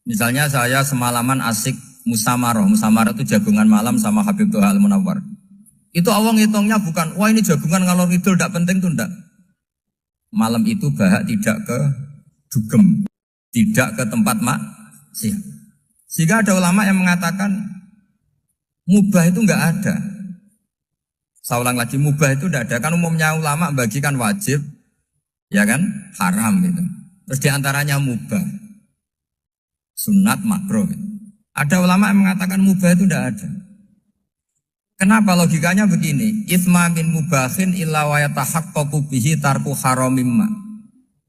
Misalnya saya semalaman asik musamarah itu jagungan malam sama Habib Toha Al-Munawwar. Itu awang hitungnya bukan, wah ini jagungan ngalor ngidul tidak penting tuh enggak. Malam itu bahak tidak ke dugem, tidak ke tempat maksiat. Sehingga ada ulama yang mengatakan mubah itu enggak ada. Saya ulang lagi, mubah itu tidak ada. Kan umumnya ulama bagikan wajib, ya kan, haram gitu. Terus diantaranya mubah, sunat, makruh. Ada ulama yang mengatakan mubah itu tidak ada. Kenapa? Logikanya begini, itsma min mubahin illa wa yatahaqqaqu bihi tarku haramimma.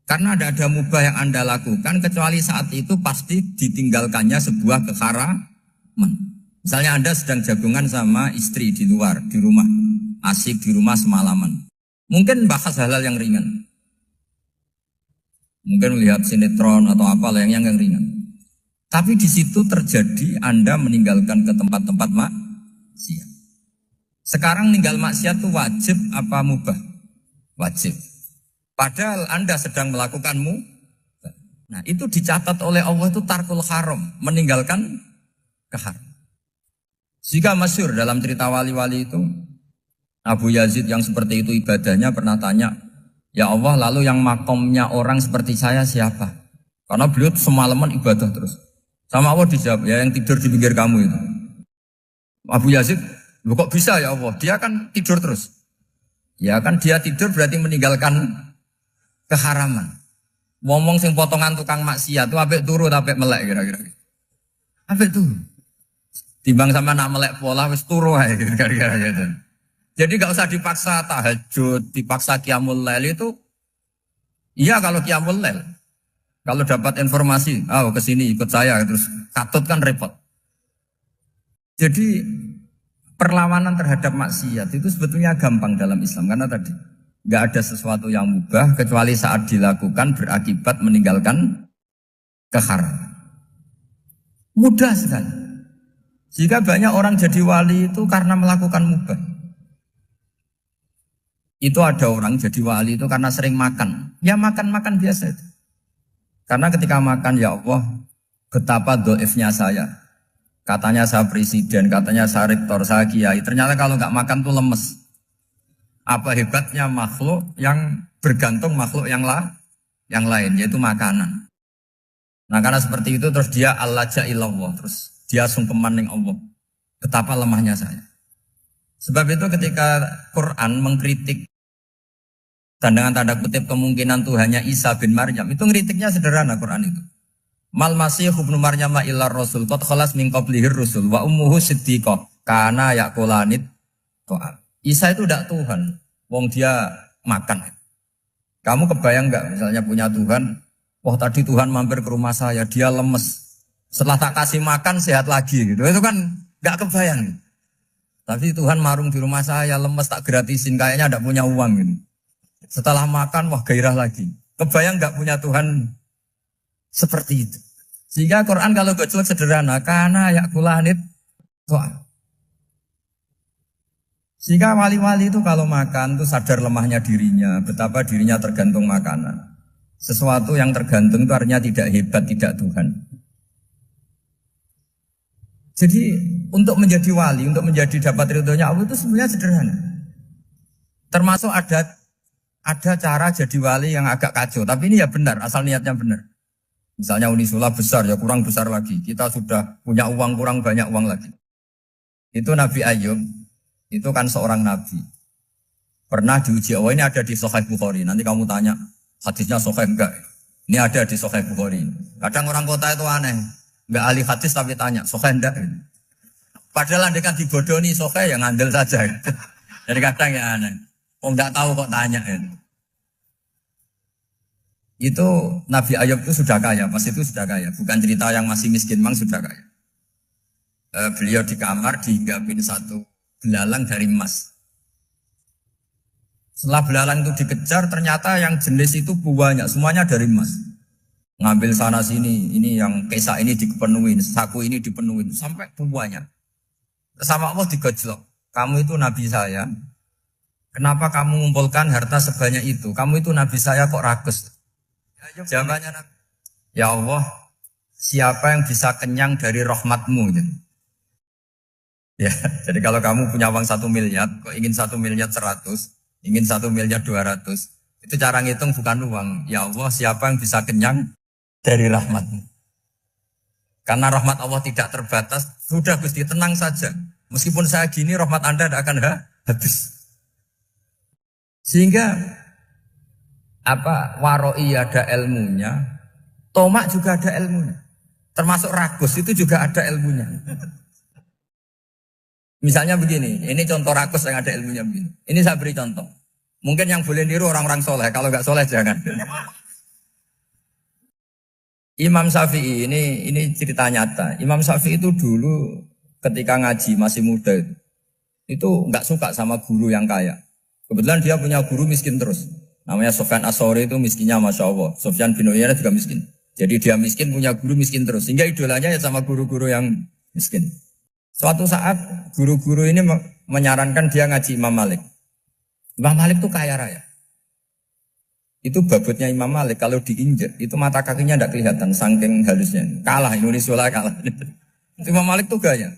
Karena ada mubah yang Anda lakukan kecuali saat itu pasti ditinggalkannya sebuah keharaman. Misalnya Anda sedang jagungan sama istri di luar, di rumah, asik di rumah semalaman. Mungkin bahas hal-hal yang ringan. Mungkin melihat sinetron atau apalah yang ringan. Tapi di situ terjadi Anda meninggalkan ke tempat-tempat maksiat. Sekarang ninggal maksiat itu wajib apa mubah? Wajib. Padahal Anda sedang melakukan mubah. Nah itu dicatat oleh Allah itu tarkul haram, meninggalkan keharam. Jika masyhur dalam cerita wali-wali itu, Abu Yazid yang seperti itu ibadahnya pernah tanya, ya Allah lalu yang makomnya orang seperti saya siapa? Karena beliau semalaman ibadah terus. Sama Allah dijawab, ya yang tidur di pinggir kamu itu. Abu Yazid, loh kok bisa ya Allah? Dia kan tidur terus. Ya kan dia tidur berarti meninggalkan keharaman. Ngomong sing potongan tukang maksiat itu apik turu apik melek kira-kira. Apik turu. Timbang sama nak melek pola wis turu ae kira-kira gitu. Jadi gak usah dipaksa tahajud, dipaksa qiyamul lail itu. Iya kalau qiyamul lail. Kalau dapat informasi, kesini ikut saya, terus katut kan repot. Jadi perlawanan terhadap maksiat itu sebetulnya gampang dalam Islam. Karena tadi gak ada sesuatu yang mubah kecuali saat dilakukan berakibat meninggalkan keharaman. Mudah sekali. Jika banyak orang jadi wali itu karena melakukan mubah. Itu ada orang jadi wali itu karena sering makan. Ya makan-makan biasa itu. Karena ketika makan, ya Allah, betapa doifnya saya. Katanya saya presiden, katanya saya rektor, saya kiai. Ternyata kalau nggak makan tuh lemes. Apa hebatnya makhluk yang bergantung makhluk yang lain, yaitu makanan. Nah karena seperti itu terus dia al-laja ilallah, terus dia sungkeman ning Allah. Betapa lemahnya saya. Sebab itu ketika Quran mengkritik dan dengan tanda kutip kemungkinan Tuhannya Isa bin Maryam, itu ngeritiknya sederhana Quran itu. Mal masih ibnu Maryam illa rasul qad khalas min qablihir rusul wa ummuhu siddiqah kana yaqulanit ta'am. Isa itu tidak Tuhan, wong dia makan. Kamu kebayang enggak misalnya punya Tuhan, wah tadi Tuhan mampir ke rumah saya, dia lemes. Setelah tak kasih makan sehat lagi gitu. Itu kan enggak kebayang. Tapi Tuhan marung di rumah saya, lemes tak gratisin, kayaknya enggak punya uang gitu. Setelah makan wah gairah lagi. Kebayang enggak punya Tuhan seperti itu. Sehingga Quran kalau gojlok sederhana, karena yakulanit to'am. Sehingga wali-wali itu kalau makan itu sadar lemahnya dirinya, betapa dirinya tergantung makanan. Sesuatu yang tergantung itu artinya tidak hebat, tidak Tuhan. Jadi untuk menjadi wali, untuk menjadi dapat ridhonya Allah itu sebenarnya sederhana. Termasuk ada cara jadi wali yang agak kacau, tapi ini ya benar, asal niatnya benar. Misalnya Unisula besar, ya kurang besar lagi. Kita sudah punya uang, kurang banyak uang lagi. Itu Nabi Ayub, itu kan seorang nabi. Pernah diuji Allah, ini ada di Sahih Bukhari. Nanti kamu tanya, hadisnya Sahih enggak? Ini ada di Sahih Bukhari. Kadang orang kota itu aneh. Enggak ahli hadis tapi tanya, Sahih enggak? Padahal anda kan dibodohi Sahih, ya ngandel saja. Jadi kadang ya aneh. Oh enggak tahu kok tanya. Itu Nabi Ayub itu sudah kaya, pas itu sudah kaya. Bukan cerita yang masih miskin, memang sudah kaya. Beliau di kamar dihinggapin satu belalang dari emas. Setelah belalang itu dikejar, ternyata yang jenis itu banyak, semuanya dari emas. Ngambil sana sini, ini yang kesa ini dipenuhin, saku ini dipenuhin, sampai banyak. Sama Allah digojlok. Kamu itu Nabi saya, kenapa kamu mengumpulkan harta sebanyak itu? Kamu itu Nabi saya kok rakus? Jawabannya Nabi, ya Allah, siapa yang bisa kenyang dari rahmatmu? Ya, jadi kalau kamu punya uang 1 miliar, kok ingin 1 miliar 100, ingin 1 miliar 200, itu cara ngitung bukan uang. Ya Allah, siapa yang bisa kenyang dari rahmatmu? Karena rahmat Allah tidak terbatas, sudah Gusti tenang saja. Meskipun saya gini, rahmat Anda tidak akan habis. Sehingga waroi ada ilmunya, tomak juga ada ilmunya. Termasuk ragus itu juga ada ilmunya. Misalnya begini, ini contoh rakus yang ada ilmunya begini. Ini saya beri contoh. Mungkin yang boleh niru orang-orang soleh, kalau nggak soleh jangan. Imam Syafi'i ini cerita nyata. Imam Syafi'i itu dulu ketika ngaji masih muda itu nggak suka sama guru yang kaya. Kebetulan dia punya guru miskin terus. Namanya Sufyan As-Tsauri itu miskinnya Masya Allah. Sufyan bin Uyainah juga miskin. Jadi dia miskin punya guru miskin terus. Sehingga idolanya ya sama guru-guru yang miskin. Suatu saat guru-guru ini menyarankan dia ngaji Imam Malik. Imam Malik itu kaya raya. Itu babutnya Imam Malik kalau diinjek itu mata kakinya tidak kelihatan saking halusnya. Kalah Indonesia kalah. Itu Imam Malik tuh gaya.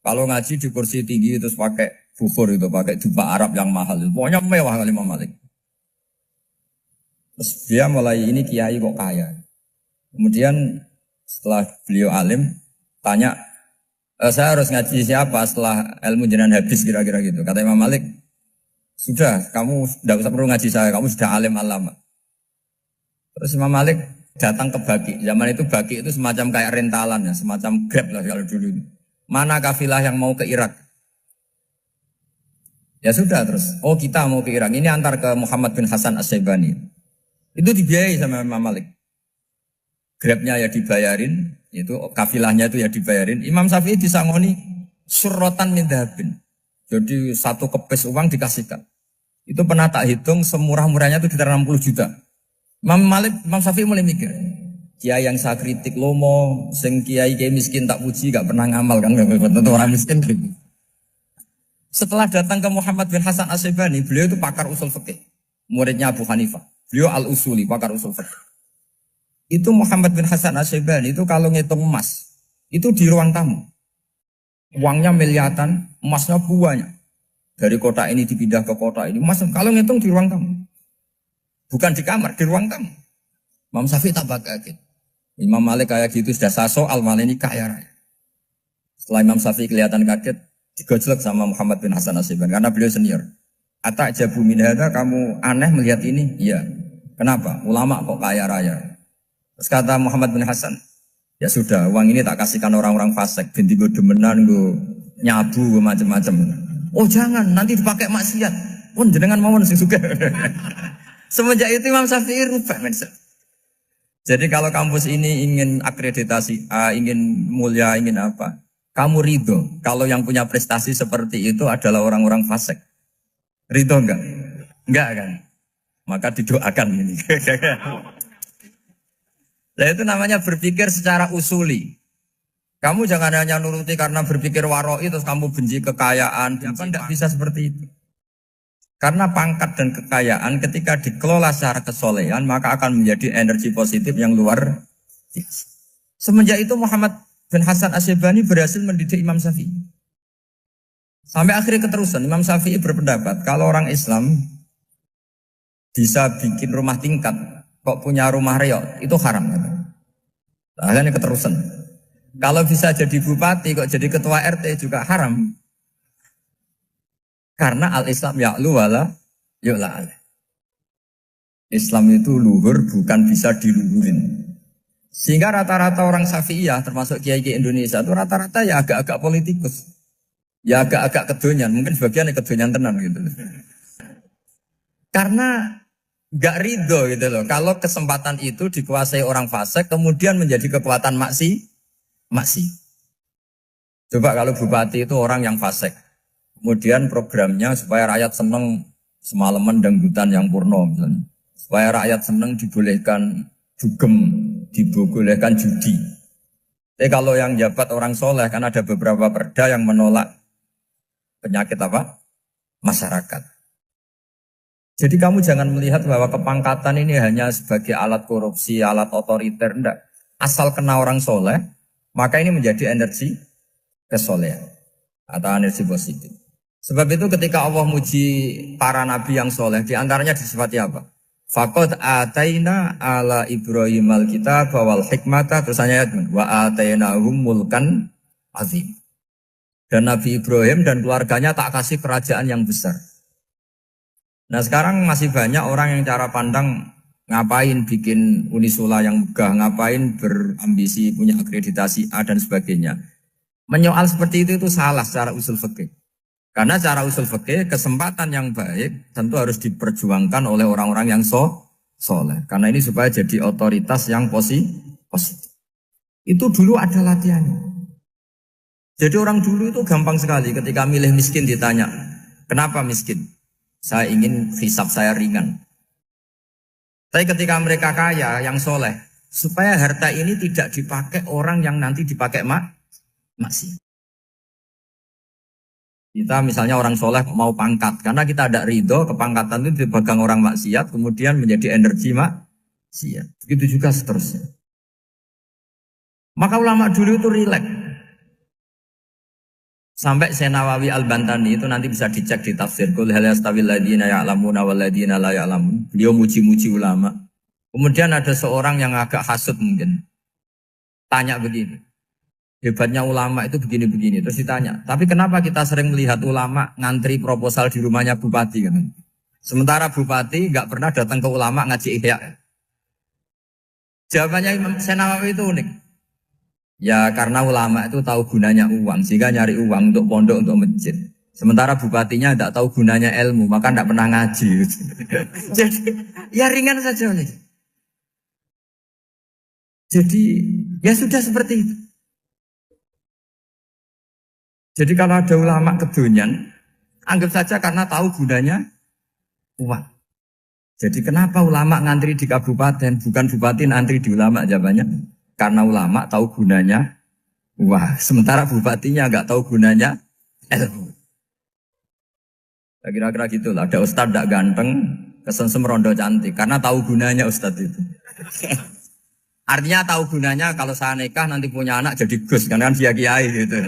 Kalau ngaji di kursi tinggi terus pakai bukhur itu, pakai jubah Arab yang mahal. Pokoknya mewah kali Imam Malik. Terus dia mulai ini kiai kok kaya. Kemudian setelah beliau alim tanya, saya harus ngaji siapa setelah ilmu jenengan habis kira-kira gitu. Kata Imam Malik, sudah kamu tidak usah perlu ngaji saya, kamu sudah alim alama. Terus Imam Malik datang ke Baki. Zaman itu Baki itu semacam kayak rentalan ya, semacam Grab lah kalau dulu. Mana kafilah yang mau ke Irak? Ya sudah terus, oh kita mau ke Irak. Ini antar ke Muhammad bin Hasan As-Syaibani. Itu dibiayai sama Imam Malik. Grabnya ya dibayarin, itu kafilahnya itu ya dibayarin. Imam Syafi'i disangoni surrotan min dhahabin. Jadi satu kepes uang dikasihkan. Itu pernah tak hitung semurah-murahnya itu sekitar 60 juta. Imam Syafi'i mulai mikir, kiai yang saya kritik lomo, sing kiai miskin tak puji, gak pernah ngamal kan, tentu orang miskin gitu. Setelah datang ke Muhammad bin Hasan As-Syaibani, beliau itu pakar usul fikih, muridnya Abu Hanifah. Beliau al-usuli, pakar usul fikih. Itu Muhammad bin Hasan As-Syaibani itu kalau ngitung emas, itu di ruang tamu. Uangnya miliaran, emasnya banyak. Dari kota ini dipindah ke kota ini. Mas, kalau ngitung di ruang tamu. Bukan di kamar, di ruang tamu. Imam Syafi'i tambah kaget. Imam Malik kayak gitu sudah saso, Al-Malik ini kaya raya. Setelah Imam Syafi'i kelihatan kaget, digojlok sama Muhammad bin Hasan Asyibani karena beliau senior. Atajabu min hadza, kamu aneh melihat ini? Iya. Kenapa? Ulama kok kaya raya. Terus kata Muhammad bin Hasan, ya sudah, uang ini tak kasihkan orang-orang fasik, binti gue demenan, gue nyabu, gue macam-macam. Oh jangan, nanti dipakai maksiat. Pun jenengan mawon sing suka. Semenjak itu Imam Syafi'i rubah mindset. Jadi kalau kampus ini ingin akreditasi A, ingin mulia, ingin apa, kamu ridho. Kalau yang punya prestasi seperti itu adalah orang-orang fasik. Ridho enggak? Enggak kan? Maka didoakan ini. Nah itu namanya berpikir secara usuli. Kamu jangan hanya nuruti karena berpikir waroi terus kamu benci kekayaan. Tidak bisa seperti itu. Karena pangkat dan kekayaan ketika dikelola secara kesolehan maka akan menjadi energi positif yang luar biasa. Semenjak itu Muhammad bin Hasan Asyibani berhasil mendidik Imam Syafi'i. Sampai akhirnya keterusan Imam Syafi'i berpendapat kalau orang Islam bisa bikin rumah tingkat kok punya rumah reot itu haram. Akhirnya keterusan. Kalau bisa jadi bupati kok jadi ketua RT juga haram. Karena al-Islam ya'lu wala yu'la alaih. Islam itu luhur bukan bisa diluhurin. Sehingga rata-rata orang Syafi'iyah termasuk kiai-kiai Indonesia itu rata-rata ya agak-agak politikus. Ya agak-agak kedonyan, mungkin sebagian kedonyan tenan gitu. Karena gak ridho gitu loh. Kalau kesempatan itu dikuasai orang fasik kemudian menjadi kekuatan maksi. Coba kalau bupati itu orang yang fasik. Kemudian programnya supaya rakyat senang semalaman dangdutan yang purno misalnya. Supaya rakyat senang dibolehkan dugem, dibolehkan judi. Tapi kalau yang jabat orang soleh kan ada beberapa perda yang menolak penyakit apa? Masyarakat. Jadi kamu jangan melihat bahwa kepangkatan ini hanya sebagai alat korupsi, alat otoriter. Enggak. Asal kena orang soleh, maka ini menjadi energi kesolehan atau energi positif. Sebab itu ketika Allah muji para nabi yang soleh, diantaranya disifati apa? Faqad ataina ala Ibrahim al-kitab wal hikmata, terusannya wa atainahum mulkan azim. Dan Nabi Ibrahim dan keluarganya tak kasih kerajaan yang besar. Nah sekarang masih banyak orang yang cara pandang ngapain bikin unisula yang megah, ngapain berambisi punya akreditasi A dan sebagainya. Menyoal seperti itu salah secara usul fikih. Karena secara usul fikih kesempatan yang baik tentu harus diperjuangkan oleh orang-orang yang soleh. Karena ini supaya jadi otoritas yang positif. Itu dulu ada latihannya. Jadi orang dulu itu gampang sekali ketika milih miskin ditanya, kenapa miskin? Saya ingin hisab saya ringan. Tapi ketika mereka kaya, yang soleh, supaya harta ini tidak dipakai orang yang nanti dipakai maksiat. Kita misalnya orang soleh mau pangkat, karena kita ada ridho, kepangkatan itu dipegang orang maksiat, kemudian menjadi energi maksiat. Begitu juga seterusnya. Maka ulama dulu itu rileks. Sampai Senawawi Al-Bantani itu nanti bisa dicek di tafsir. Qul hal yastawil ladzina ya'lamuna wal ladzina la ya'lamun. Beliau muji-muji ulama. Kemudian ada seorang yang agak hasut mungkin. Tanya begini. Hebatnya ulama itu begini-begini. Terus ditanya, tapi kenapa kita sering melihat ulama ngantri proposal di rumahnya bupati? Kan? Sementara bupati nggak pernah datang ke ulama ngaji ihya. Jawabannya Imam Senawawi itu unik. Ya karena ulama itu tahu gunanya uang, sehingga nyari uang untuk pondok, untuk masjid. Sementara bupatinya tidak tahu gunanya ilmu, maka tidak pernah ngaji. Jadi ya ringan saja. Jadi ya sudah seperti itu. Jadi kalau ada ulama kedonyan, anggap saja karena tahu gunanya uang. Jadi kenapa ulama ngantri di kabupaten, bukan bupati ngantri di ulama? Jawabannya, karena ulama tahu gunanya uang. Sementara bupatinya nggak tahu gunanya ilmu. Ya, kira-kira gitu lah. Ada ustadz tidak ganteng, kesensem rondo cantik, karena tahu gunanya ustadz itu. Artinya tahu gunanya kalau saya nikah nanti punya anak jadi gus, karena kan dia kiai gitu.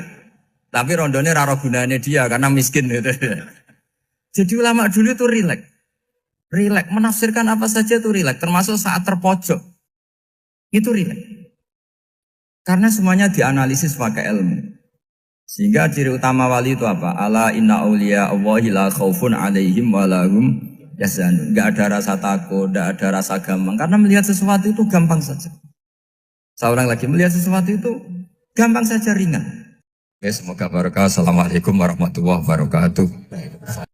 Tapi rondone raro gunanya dia karena miskin gitu. Jadi ulama dulu itu rileks. Rileks menafsirkan apa saja itu rileks, termasuk saat terpojok. Itu rileks. Karena semuanya dianalisis pakai ilmu. Sehingga ciri utama wali itu apa? Ala inna awliya Allahi la khaufun alaihim walahum yahzanun. Enggak ada rasa takut, enggak ada rasa gampang. Karena melihat sesuatu itu gampang saja. Seorang lagi melihat sesuatu itu gampang saja, ringan. Semoga barokah. Assalamualaikum warahmatullahi wabarakatuh.